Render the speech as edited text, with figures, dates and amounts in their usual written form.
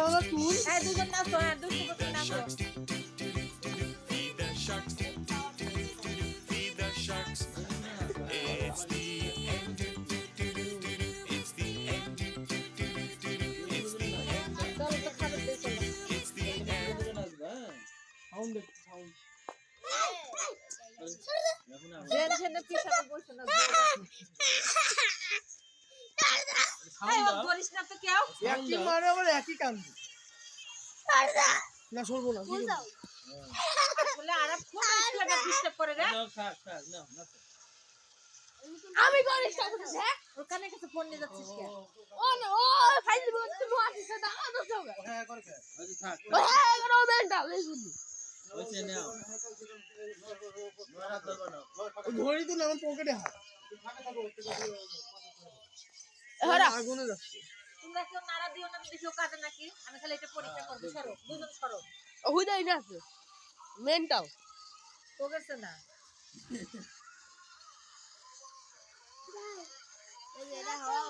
হলো টুল। এই দুজন নাচো, হ্যাঁ দুষ্টু করতে নাচো। Feed the sharks. Feed the sharks. It's the end. It's the end. It's the end. চলো তো খাবার দিয়ে চলো। It's the end. সাউন্ড একটু সাউন্ড। জেনশনে পিছনে বসো না। এই ও করিস না তো কেউ। একই মারে আবার একই কান্দি। না সরবো না। বলে আরব খুব একটা ডিস্টার্ব করে রে। আমি করিস না হ্যাঁ ওর কানে কাছে ফোন নিয়ে যাচ্ছিস কেন? ও না ও ফাইল বলতে নো আসিস না দাও দাও হ্যাঁ করে খা। ও হ্যাঁ করো মেন্টাল এই শুনি ঘড়ি তো না আমার পকেটে হাত। হরা আগুনে যাচ্ছে। তোমরা কেউ নাড়া দিও না, দেখিও কাজে নাকি। আমি খালি এটা পরীক্ষা করব। সরো, দুজন সরো। ও হুদাই না আছে মেন্টাল তো গেছে না। এই যে এটা হাওয়া